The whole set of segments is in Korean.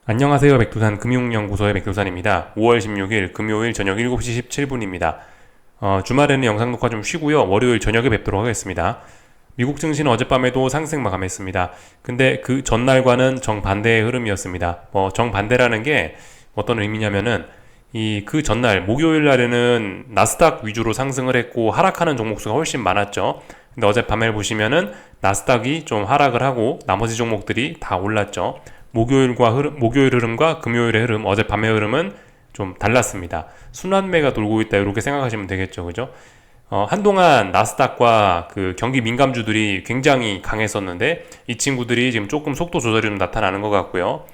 안녕하세요. 백두산 금융연구소의 백두산입니다. 5월 16일 금요일 저녁 7시 17분입니다. 주말에는 영상 녹화 좀 쉬고요. 월요일 저녁에 뵙도록 하겠습니다. 미국 증시는 어젯밤에도 상승 마감했습니다. 근데 그 전날과는 정반대의 흐름이었습니다. 정반대라는 게 어떤 의미냐면은 그 전날 목요일 날에는 나스닥 위주로 상승을 했고 하락하는 종목수가 훨씬 많았죠. 근데 어젯밤에 보시면은 나스닥이 좀 하락을 하고 나머지 종목들이 다 올랐죠. 목요일 흐름과 금요일의 흐름, 어젯밤의 흐름은 좀 달랐습니다. 순환매가 돌고 있다 이렇게 생각하시면 되겠죠, 그죠? 한동안 나스닥과 그 경기 민감주들이 굉장히 강했었는데 이 친구들이 지금 조금 속도 조절이 좀 나타나는 것 같고요.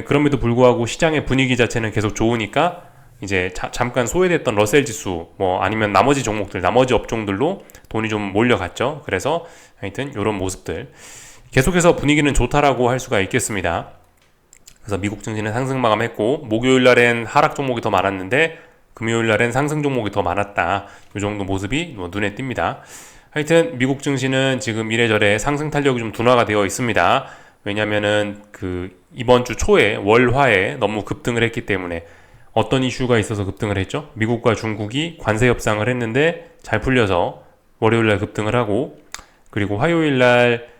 그럼에도 불구하고 시장의 분위기 자체는 계속 좋으니까 이제 잠깐 소외됐던 러셀 지수 아니면 나머지 종목들, 나머지 업종들로 돈이 좀 몰려갔죠. 그래서 하여튼 이런 모습들 계속해서 분위기는 좋다라고 할 수가 있겠습니다. 그래서 미국 증시는 상승 마감했고 목요일 날엔 하락 종목이 더 많았는데 금요일 날엔 상승 종목이 더 많았다. 이 정도 모습이 눈에 띕니다. 하여튼 미국 증시는 지금 이래저래 상승 탄력이 좀 둔화가 되어 있습니다. 왜냐면은 이번 주 초에 월화에 너무 급등을 했기 때문에. 어떤 이슈가 있어서 급등을 했죠? 미국과 중국이 관세 협상을 했는데 잘 풀려서 월요일 날 급등을 하고, 그리고 화요일 날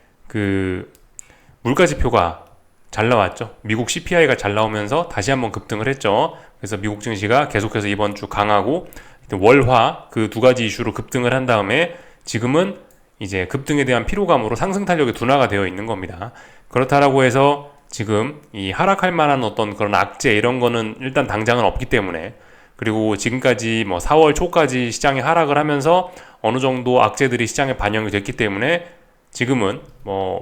물가 지표가 잘 나왔죠. 미국 CPI가 잘 나오면서 다시 한번 급등을 했죠. 그래서 미국 증시가 계속해서 이번 주 강하고 월화 그 두 가지 이슈로 급등을 한 다음에 지금은 이제 급등에 대한 피로감으로 상승 탄력이 둔화가 되어 있는 겁니다. 그렇다라고 해서 지금 이 하락할 만한 어떤 그런 악재 이런 거는 일단 당장은 없기 때문에, 그리고 지금까지 4월 초까지 시장이 하락을 하면서 어느 정도 악재들이 시장에 반영이 됐기 때문에 지금은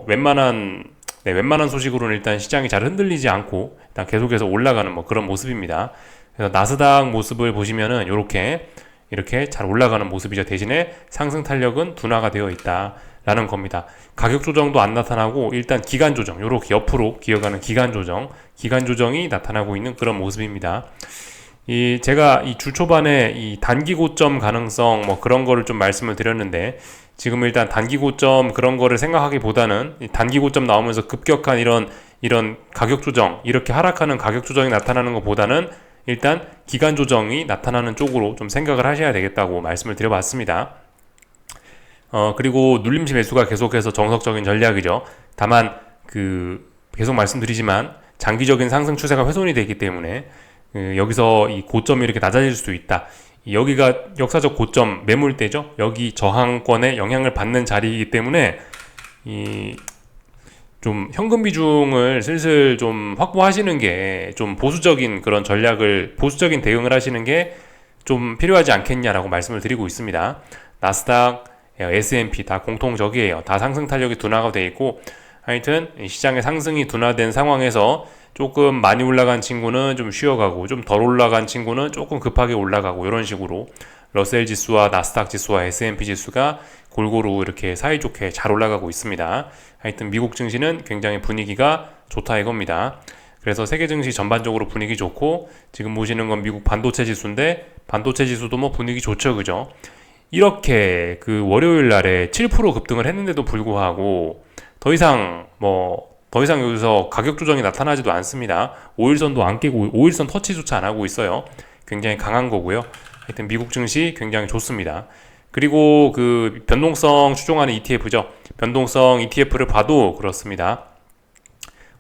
웬만한 소식으로는 일단 시장이 잘 흔들리지 않고 일단 계속해서 올라가는 그런 모습입니다. 그래서 나스닥 모습을 보시면은 이렇게 잘 올라가는 모습이죠. 대신에 상승 탄력은 둔화가 되어 있다라는 겁니다. 가격 조정도 안 나타나고 일단 기간 조정, 이렇게 옆으로 기어가는 기간 조정이 나타나고 있는 그런 모습입니다. 제가 이 주 초반에 이 단기 고점 가능성 그런 거를 좀 말씀을 드렸는데, 지금 일단 단기 고점 그런 거를 생각하기보다는 단기 고점 나오면서 급격한 이런 가격 조정, 이렇게 하락하는 가격 조정이 나타나는 것보다는 일단 기간 조정이 나타나는 쪽으로 좀 생각을 하셔야 되겠다고 말씀을 드려봤습니다. 그리고 눌림시 매수가 계속해서 정석적인 전략이죠. 다만 계속 말씀드리지만 장기적인 상승 추세가 훼손이 되기 때문에 여기서 이 고점이 이렇게 낮아질 수도 있다. 여기가 역사적 고점 매물대죠. 여기 저항권에 영향을 받는 자리이기 때문에 좀 현금 비중을 슬슬 좀 확보하시는 게, 좀 보수적인 그런 보수적인 대응을 하시는 게 좀 필요하지 않겠냐라고 말씀을 드리고 있습니다. 나스닥, S&P 다 공통적이에요. 다 상승 탄력이 둔화가 되어 있고, 하여튼 시장의 상승이 둔화된 상황에서 조금 많이 올라간 친구는 좀 쉬어가고, 좀 덜 올라간 친구는 조금 급하게 올라가고, 이런 식으로 러셀 지수와 나스닥 지수와 S&P 지수가 골고루 이렇게 사이좋게 잘 올라가고 있습니다. 하여튼 미국 증시는 굉장히 분위기가 좋다 이겁니다. 그래서 세계 증시 전반적으로 분위기 좋고, 지금 보시는 건 미국 반도체 지수인데 반도체 지수도 분위기 좋죠, 그죠? 이렇게 월요일 날에 7% 급등을 했는데도 불구하고 더 이상 여기서 가격 조정이 나타나지도 않습니다. 5일선도 안 깨고 5일선 터치조차 안 하고 있어요. 굉장히 강한 거고요. 하여튼 미국 증시 굉장히 좋습니다. 그리고 변동성 추종하는 ETF죠. 변동성 ETF를 봐도 그렇습니다.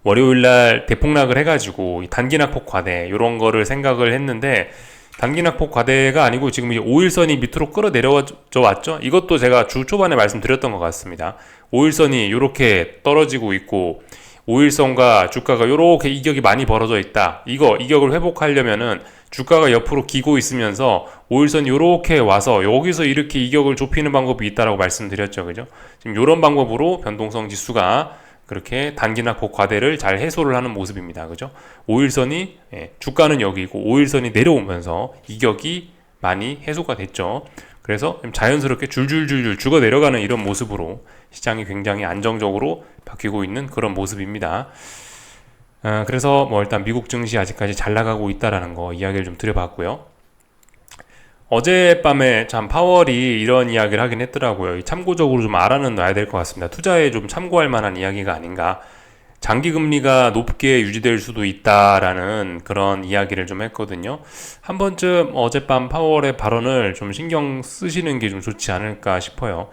월요일날 대폭락을 해가지고 단기 낙폭 과대 이런 거를 생각을 했는데, 단기 낙폭 과대가 아니고 지금 이제 5일선이 밑으로 끌어내려져 왔죠. 이것도 제가 주 초반에 말씀드렸던 것 같습니다. 5일선이 이렇게 떨어지고 있고 5일선과 주가가 이렇게 이격이 많이 벌어져 있다. 이격을 회복하려면은 주가가 옆으로 기고 있으면서 5일선이 이렇게 와서 여기서 이렇게 이격을 좁히는 방법이 있다라고 말씀드렸죠, 그죠? 지금 이런 방법으로 변동성 지수가 그렇게 단기 낙폭 과대를 잘 해소를 하는 모습입니다, 그죠? 5일선이 주가는 여기고 5일선이 내려오면서 이격이 많이 해소가 됐죠. 그래서 자연스럽게 줄줄줄줄 죽어 내려가는 이런 모습으로 시장이 굉장히 안정적으로 바뀌고 있는 그런 모습입니다. 그래서 일단 미국 증시 아직까지 잘 나가고 있다라는 거 이야기를 좀 드려봤고요. 어젯밤에 참 파월이 이런 이야기를 하긴 했더라고요. 참고적으로 좀 알아는 놔야 될 것 같습니다. 투자에 좀 참고할 만한 이야기가 아닌가. 장기 금리가 높게 유지될 수도 있다라는 그런 이야기를 좀 했거든요. 한 번쯤 어젯밤 파월의 발언을 좀 신경 쓰시는 게 좀 좋지 않을까 싶어요.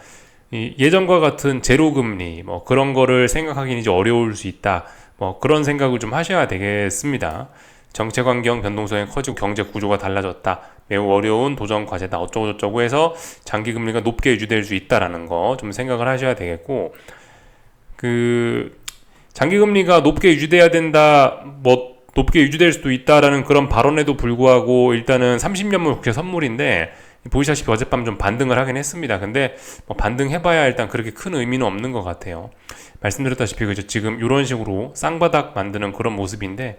예전과 같은 제로 금리 뭐 그런 거를 생각하기는 이제 어려울 수 있다. 뭐 그런 생각을 좀 하셔야 되겠습니다. 정책 환경 변동성이 커지고 경제 구조가 달라졌다. 매우 어려운 도전 과제다. 어쩌고저쩌고 해서 장기 금리가 높게 유지될 수 있다라는 거 좀 생각을 하셔야 되겠고, 장기 금리가 높게 유지돼야 된다. 뭐 높게 유지될 수도 있다라는 그런 발언에도 불구하고 일단은 30년물 국채 선물인데 보시다시피 어젯밤 좀 반등을 하긴 했습니다. 근데 뭐 반등해봐야 일단 그렇게 큰 의미는 없는 것 같아요. 말씀드렸다시피 그죠, 지금 이런 식으로 쌍바닥 만드는 그런 모습인데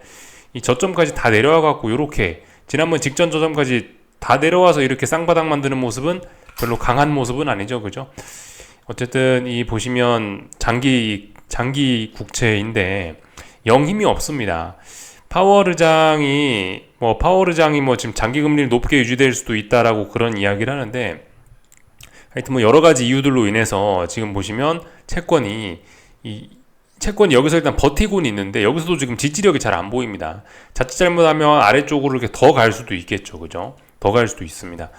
이 저점까지 다 내려와갖고 이렇게 지난번 직전 저점까지 다 내려와서 이렇게 쌍바닥 만드는 모습은 별로 강한 모습은 아니죠, 그죠? 어쨌든 이 보시면 장기 국채인데 영 힘이 없습니다. 파월 의장이 뭐 지금 장기 금리를 높게 유지될 수도 있다라고 그런 이야기를 하는데, 하여튼 뭐 여러 가지 이유들로 인해서 지금 보시면 채권이 여기서 일단 버티고는 있는데 여기서도 지금 지지력이 잘 안 보입니다. 자칫 잘못하면 아래쪽으로 이렇게 더 갈 수도 있겠죠, 그죠? 더 갈 수도 있습니다.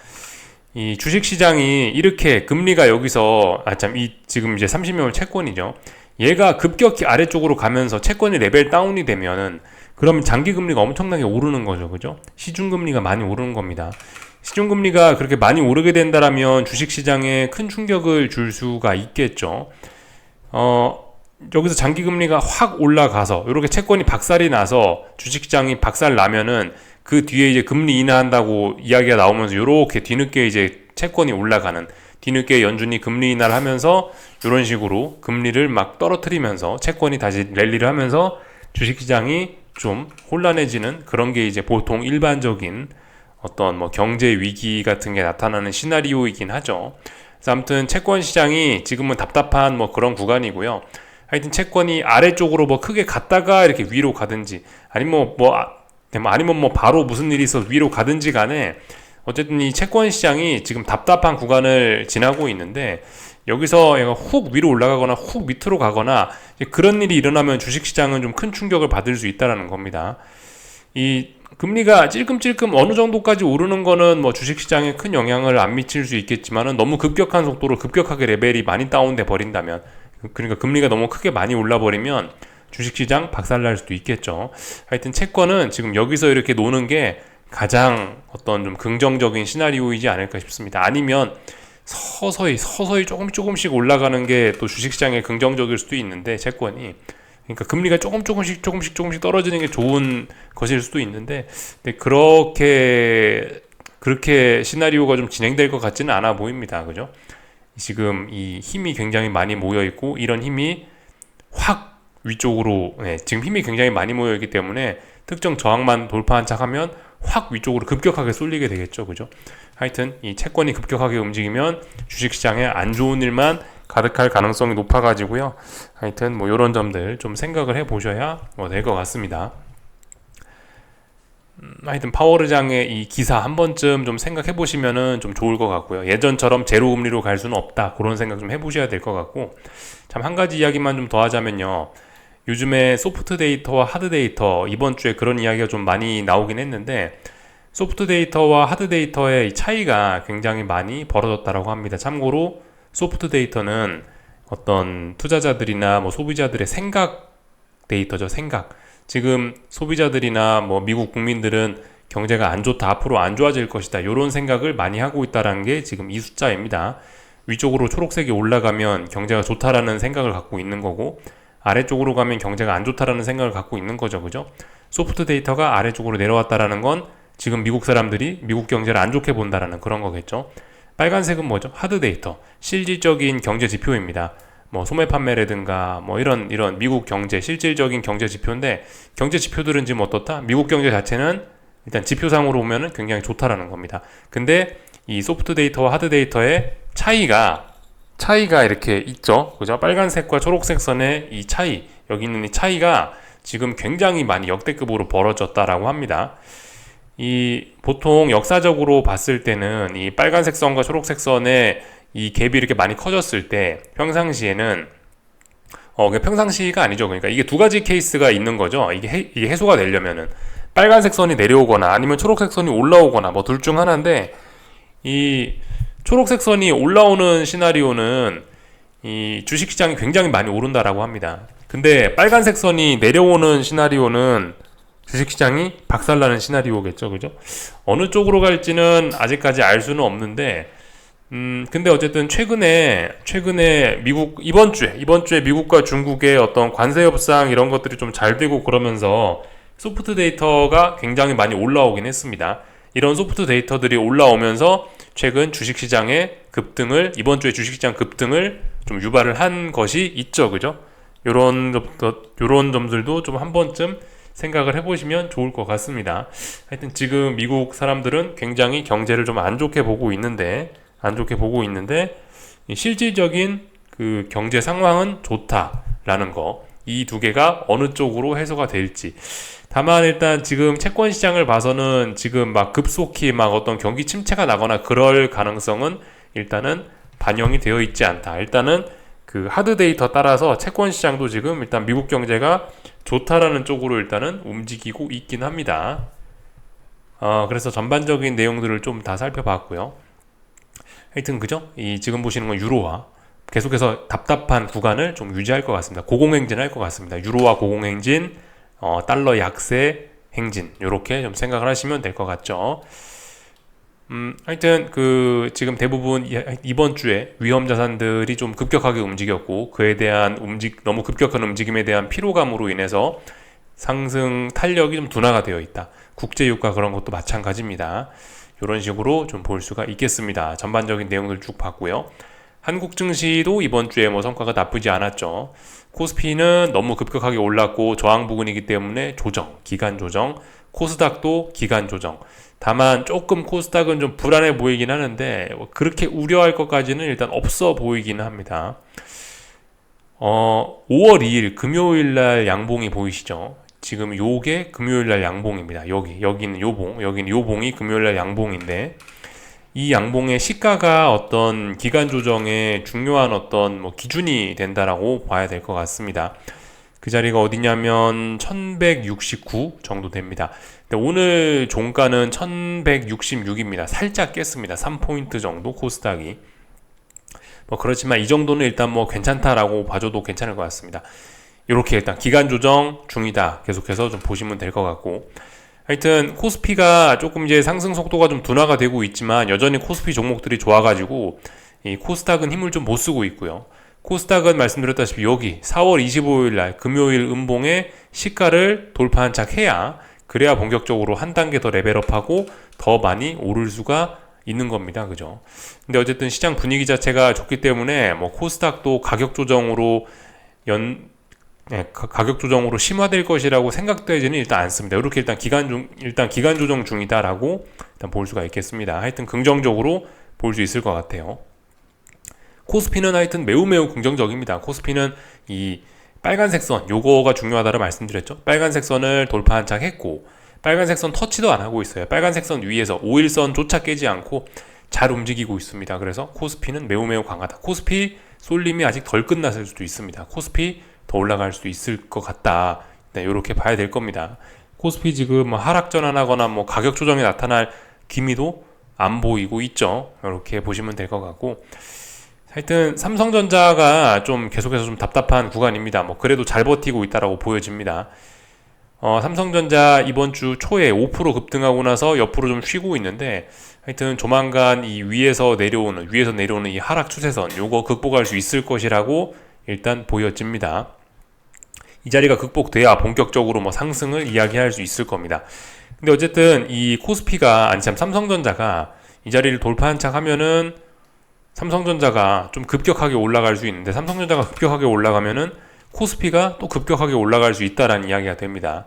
이 주식시장이 이렇게 금리가 여기서 지금 이제 30년물 채권이죠. 얘가 급격히 아래쪽으로 가면서 채권이 레벨 다운이 되면은 그러면 장기 금리가 엄청나게 오르는 거죠, 그죠? 시중 금리가 많이 오르는 겁니다. 시중 금리가 그렇게 많이 오르게 된다라면 주식시장에 큰 충격을 줄 수가 있겠죠. 여기서 장기 금리가 확 올라가서 이렇게 채권이 박살이 나서 주식시장이 박살 나면은 그 뒤에 이제 금리 인하한다고 이야기가 나오면서 이렇게 뒤늦게 이제 채권이 올라가는, 뒤늦게 연준이 금리 인하를 하면서 이런 식으로 금리를 막 떨어뜨리면서 채권이 다시 랠리를 하면서 주식시장이 좀 혼란해지는 그런 게 이제 보통 일반적인 어떤 뭐 경제 위기 같은 게 나타나는 시나리오이긴 하죠. 그래서 아무튼 채권 시장이 지금은 답답한 뭐 그런 구간이고요. 하여튼 채권이 아래쪽으로 뭐 크게 갔다가 이렇게 위로 가든지 아니면 뭐 바로 무슨 일이 있어서 위로 가든지 간에 어쨌든 이 채권 시장이 지금 답답한 구간을 지나고 있는데 여기서 얘가 훅 위로 올라가거나 훅 밑으로 가거나 그런 일이 일어나면 주식시장은 좀 큰 충격을 받을 수 있다는 겁니다. 이 금리가 찔끔찔끔 어느 정도까지 오르는 거는 뭐 주식시장에 큰 영향을 안 미칠 수 있겠지만은 너무 급격한 속도로 급격하게 레벨이 많이 다운돼 버린다면, 그러니까 금리가 너무 크게 많이 올라 버리면 주식시장 박살날 수도 있겠죠. 하여튼 채권은 지금 여기서 이렇게 노는 게 가장 어떤 좀 긍정적인 시나리오이지 않을까 싶습니다. 아니면 서서히 조금씩 올라가는 게 또 주식시장에 긍정적일 수도 있는데, 채권이 그러니까 금리가 조금씩 떨어지는 게 좋은 것일 수도 있는데, 근데 그렇게 시나리오가 좀 진행될 것 같지는 않아 보입니다. 그죠? 지금 이 힘이 굉장히 많이 모여 있고 이런 힘이 확 위쪽으로, 지금 힘이 굉장히 많이 모여 있기 때문에 특정 저항만 돌파한 척하면 확 위쪽으로 급격하게 쏠리게 되겠죠, 그죠? 하여튼 이 채권이 급격하게 움직이면 주식시장에 안 좋은 일만 가득할 가능성이 높아가지고요. 하여튼 뭐 이런 점들 좀 생각을 해보셔야 될 것 같습니다. 하여튼 파월 의장의 이 기사 한 번쯤 좀 생각해 보시면은 좀 좋을 것 같고요. 예전처럼 제로 금리로 갈 수는 없다, 그런 생각 좀 해보셔야 될 것 같고, 참 한 가지 이야기만 좀 더 하자면요. 요즘에 소프트 데이터와 하드 데이터, 이번 주에 그런 이야기가 좀 많이 나오긴 했는데, 소프트 데이터와 하드 데이터의 차이가 굉장히 많이 벌어졌다라고 합니다. 참고로 소프트 데이터는 어떤 투자자들이나 뭐 소비자들의 생각 데이터죠. 생각. 지금 소비자들이나 뭐 미국 국민들은 경제가 안 좋다, 앞으로 안 좋아질 것이다, 이런 생각을 많이 하고 있다는 게 지금 이 숫자입니다. 위쪽으로 초록색이 올라가면 경제가 좋다라는 생각을 갖고 있는 거고, 아래쪽으로 가면 경제가 안 좋다라는 생각을 갖고 있는 거죠, 그죠? 소프트 데이터가 아래쪽으로 내려왔다라는 건 지금 미국 사람들이 미국 경제를 안 좋게 본다라는 그런 거겠죠. 빨간색은 뭐죠? 하드 데이터, 실질적인 경제 지표입니다. 뭐 소매 판매라든가 뭐 이런 미국 경제, 실질적인 경제 지표인데, 경제 지표들은 지금 어떻다? 미국 경제 자체는 일단 지표상으로 보면은 굉장히 좋다라는 겁니다. 근데 이 소프트 데이터와 하드 데이터의 차이가 이렇게 있죠, 그죠? 빨간색과 초록색 선의 이 차이, 여기 있는 이 차이가 지금 굉장히 많이 역대급으로 벌어졌다라고 합니다. 이 보통 역사적으로 봤을 때는 이 빨간색 선과 초록색 선의 이 갭이 이렇게 많이 커졌을 때 평상시에는 평상시가 아니죠. 그러니까 이게 두 가지 케이스가 있는 거죠. 이게 해소가 되려면은 빨간색 선이 내려오거나 아니면 초록색 선이 올라오거나 뭐 둘 중 하나인데, 이 초록색 선이 올라오는 시나리오는 이 주식시장이 굉장히 많이 오른다라고 합니다. 근데 빨간색 선이 내려오는 시나리오는 주식시장이 박살나는 시나리오겠죠, 그죠? 어느 쪽으로 갈지는 아직까지 알 수는 없는데, 근데 어쨌든 최근에 이번 주에 미국과 중국의 어떤 관세 협상 이런 것들이 좀 잘 되고 그러면서 소프트 데이터가 굉장히 많이 올라오긴 했습니다. 이런 소프트 데이터들이 올라오면서 최근 주식시장의 급등을, 이번 주에 주식시장 급등을 좀 유발을 한 것이 있죠, 그죠? 요런 점들도 좀 한 번쯤 생각을 해보시면 좋을 것 같습니다. 하여튼 지금 미국 사람들은 굉장히 경제를 좀 안 좋게 보고 있는데, 실질적인 그 경제 상황은 좋다라는 거, 이 두 개가 어느 쪽으로 해소가 될지. 다만 일단 지금 채권 시장을 봐서는 지금 막 급속히 막 어떤 경기 침체가 나거나 그럴 가능성은 일단은 반영이 되어 있지 않다. 일단은 그 하드 데이터 따라서 채권 시장도 지금 일단 미국 경제가 좋다라는 쪽으로 일단은 움직이고 있긴 합니다. 그래서 전반적인 내용들을 좀 다 살펴봤고요. 하여튼 그죠? 이 지금 보시는 건 유로화, 계속해서 답답한 구간을 좀 유지할 것 같습니다. 고공행진할 것 같습니다. 유로화 고공행진, 달러 약세 행진, 요렇게 좀 생각을 하시면 될 것 같죠. 하여튼 그 지금 대부분 이번 주에 위험 자산들이 좀 급격하게 움직였고, 그에 대한 너무 급격한 움직임에 대한 피로감으로 인해서 상승 탄력이 좀 둔화가 되어 있다. 국제유가 그런 것도 마찬가지입니다. 이런 식으로 좀 볼 수가 있겠습니다. 전반적인 내용들 쭉 봤고요. 한국 증시도 이번 주에 뭐 성과가 나쁘지 않았죠. 코스피는 너무 급격하게 올랐고 저항 부근이기 때문에 기간 조정. 코스닥도 기간 조정. 다만 조금 코스닥은 좀 불안해 보이긴 하는데 그렇게 우려할 것까지는 일단 없어 보이기는 합니다. 5월 2일 금요일 날 양봉이 보이시죠? 지금 요게 금요일 날 양봉입니다. 여기는 요봉이 금요일 날 양봉인데, 이 양봉의 시가가 어떤 기간 조정의 중요한 어떤 뭐 기준이 된다라고 봐야 될 것 같습니다. 그 자리가 어디냐면 1169 정도 됩니다. 근데 오늘 종가는 1166입니다. 살짝 깼습니다. 3포인트 정도 코스닥이. 뭐 그렇지만 이 정도는 일단 뭐 괜찮다라고 봐줘도 괜찮을 것 같습니다. 이렇게 일단 기간 조정 중이다. 계속해서 좀 보시면 될 것 같고, 하여튼 코스피가 조금 이제 상승 속도가 좀 둔화가 되고 있지만 여전히 코스피 종목들이 좋아가지고 이 코스닥은 힘을 좀 못 쓰고 있고요. 코스닥은 말씀드렸다시피 여기 4월 25일 날 금요일 음봉의 시가를 돌파한 착 해야, 그래야 본격적으로 한 단계 더 레벨업하고 더 많이 오를 수가 있는 겁니다. 그죠? 근데 어쨌든 시장 분위기 자체가 좋기 때문에 뭐 코스닥도 가격 조정으로 심화될 것이라고 생각되지는 일단 않습니다. 이렇게 일단 기간 조정 중이다라고 일단 볼 수가 있겠습니다. 하여튼 긍정적으로 볼 수 있을 것 같아요. 코스피는 하여튼 매우 긍정적입니다. 코스피는 이 빨간색 선, 요거가 중요하다고 말씀드렸죠. 빨간색 선을 돌파한 착 했고, 빨간색 선 터치도 안 하고 있어요. 빨간색 선 위에서 5일선조차 깨지 않고 잘 움직이고 있습니다. 그래서 코스피는 매우 강하다. 코스피 쏠림이 아직 덜 끝났을 수도 있습니다. 코스피 더 올라갈 수도 있을 것 같다. 네, 이렇게 봐야 될 겁니다. 코스피 지금 뭐 하락 전환하거나 뭐 가격 조정이 나타날 기미도 안 보이고 있죠. 이렇게 보시면 될 것 같고, 하여튼 삼성전자가 좀 계속해서 좀 답답한 구간입니다. 뭐 그래도 잘 버티고 있다라고 보여집니다. 삼성전자 이번 주 초에 5% 급등하고 나서 옆으로 좀 쉬고 있는데, 하여튼 조만간 이 위에서 내려오는 이 하락 추세선, 요거 극복할 수 있을 것이라고 일단 보여집니다. 이 자리가 극복돼야 본격적으로 뭐 상승을 이야기할 수 있을 겁니다. 근데 어쨌든 이 삼성전자가 이 자리를 돌파한 착 하면은 삼성전자가 좀 급격하게 올라갈 수 있는데, 삼성전자가 급격하게 올라가면은 코스피가 또 급격하게 올라갈 수 있다라는 이야기가 됩니다.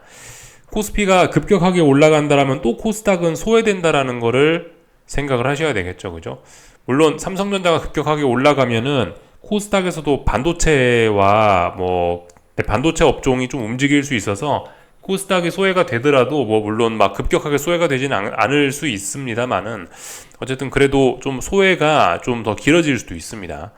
코스피가 급격하게 올라간다라면 또 코스닥은 소외된다라는 거를 생각을 하셔야 되겠죠, 그죠? 물론 삼성전자가 급격하게 올라가면은 코스닥에서도 반도체와 반도체 업종이 좀 움직일 수 있어서 코스닥이 소외가 되더라도 물론 막 급격하게 소외가 되지는 않을 수 있습니다만은, 어쨌든 그래도 좀 소외가 좀 더 길어질 수도 있습니다.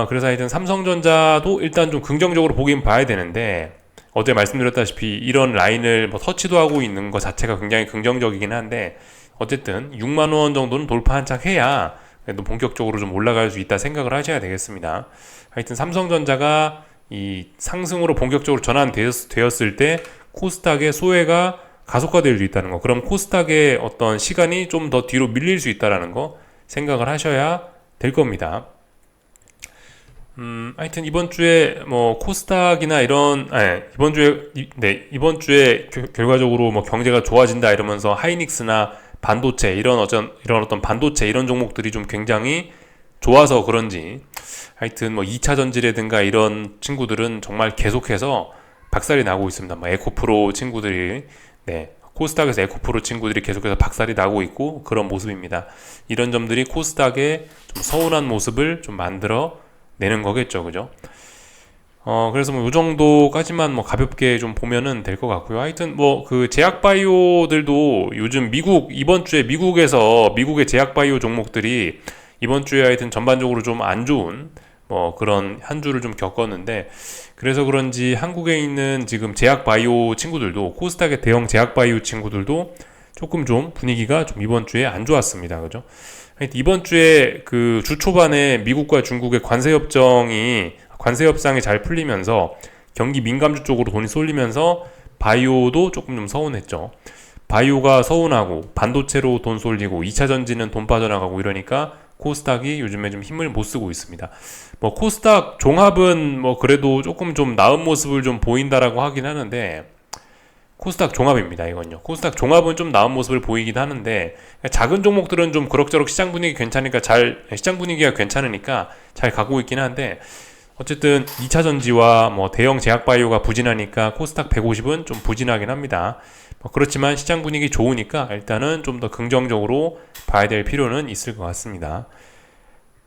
그래서 하여튼 삼성전자도 일단 좀 긍정적으로 보긴 봐야 되는데, 어제 말씀드렸다시피 이런 라인을 뭐 터치도 하고 있는 것 자체가 굉장히 긍정적이긴 한데, 어쨌든 6만원 정도는 돌파 한창 해야 그래도 본격적으로 좀 올라갈 수 있다 생각을 하셔야 되겠습니다. 하여튼 삼성전자가 이 상승으로 본격적으로 전환되었을 때 코스닥의 소외가 가속화될 수 있다는 거, 그럼 코스닥의 어떤 시간이 좀 더 뒤로 밀릴 수 있다는 거 생각을 하셔야 될 겁니다. 하여튼 이번 주에 뭐 코스닥이나 이런, 이번 주에 결과적으로 뭐 경제가 좋아진다 이러면서 하이닉스나 반도체 이런 어떤 반도체 이런 종목들이 좀 굉장히 좋아서 그런지, 하여튼 뭐 2차 전지라든가 이런 친구들은 정말 계속해서 박살이 나고 있습니다. 뭐 에코프로 친구들이, 코스닥에서 에코프로 친구들이 계속해서 박살이 나고 있고 그런 모습입니다. 이런 점들이 코스닥의 좀 서운한 모습을 좀 만들어 내는 거겠죠, 그죠? 그래서 뭐 이 정도까지만 뭐 가볍게 좀 보면은 될 것 같고요. 하여튼 뭐 그 제약바이오들도 요즘 이번 주에 미국의 제약바이오 종목들이 이번 주에 하여튼 전반적으로 좀 안 좋은 뭐 그런 한 주를 좀 겪었는데, 그래서 그런지 한국에 있는 지금 제약바이오 친구들도, 코스닥의 대형 제약바이오 친구들도 조금 좀 분위기가 좀 이번 주에 안 좋았습니다, 그죠? 이번 주에 그 주 초반에 미국과 중국의 관세 협상이 잘 풀리면서 경기 민감주 쪽으로 돈이 쏠리면서 바이오도 조금 좀 서운했죠. 바이오가 서운하고 반도체로 돈 쏠리고 2차 전지는 돈 빠져나가고 이러니까 코스닥이 요즘에 좀 힘을 못 쓰고 있습니다. 뭐 코스닥 종합은 뭐 그래도 조금 좀 나은 모습을 좀 보인다라고 하긴 하는데, 코스닥 종합입니다, 이건요. 코스닥 종합은 좀 나은 모습을 보이긴 하는데, 작은 종목들은 좀 그럭저럭 시장 분위기가 괜찮으니까 잘 가고 있긴 한데, 어쨌든 2차 전지와 뭐 대형 제약 바이오가 부진하니까 코스닥 150은 좀 부진하긴 합니다. 그렇지만 시장 분위기 좋으니까 일단은 좀 더 긍정적으로 봐야 될 필요는 있을 것 같습니다.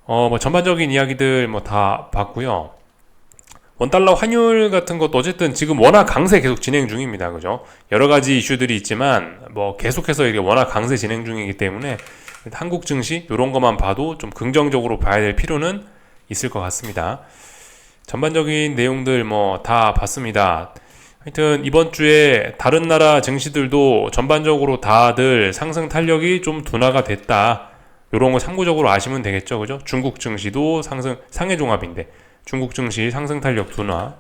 뭐 전반적인 이야기들 뭐 다 봤고요. 원달러 환율 같은 것도 어쨌든 지금 워낙 강세 계속 진행 중입니다. 그죠? 여러 가지 이슈들이 있지만 뭐 계속해서 이게 워낙 강세 진행 중이기 때문에 한국 증시 이런 것만 봐도 좀 긍정적으로 봐야 될 필요는 있을 것 같습니다. 전반적인 내용들 뭐 다 봤습니다. 하여튼 이번 주에 다른 나라 증시들도 전반적으로 다들 상승 탄력이 좀 둔화가 됐다. 이런 거 참고적으로 아시면 되겠죠, 그죠? 중국 증시도 상해 종합인데 중국 증시 상승 탄력 둔화,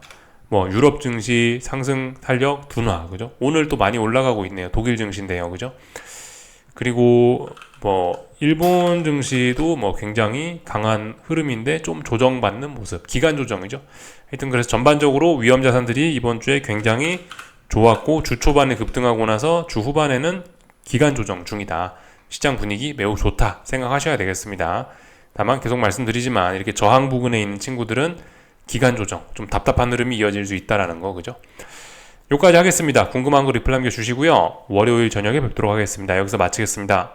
뭐 유럽 증시 상승 탄력 둔화, 그죠? 오늘 또 많이 올라가고 있네요. 독일 증시인데요, 그죠? 그리고 뭐 일본 증시도 뭐 굉장히 강한 흐름인데 좀 조정받는 모습, 기간 조정이죠. 하여튼 그래서 전반적으로 위험 자산들이 이번 주에 굉장히 좋았고, 주 초반에 급등하고 나서 주 후반에는 기간 조정 중이다. 시장 분위기 매우 좋다 생각하셔야 되겠습니다. 다만 계속 말씀드리지만 이렇게 저항 부근에 있는 친구들은 기간 조정, 좀 답답한 흐름이 이어질 수 있다라는 거, 그죠? 여기까지 하겠습니다. 궁금한 거 리플 남겨주시고요. 월요일 저녁에 뵙도록 하겠습니다. 여기서 마치겠습니다.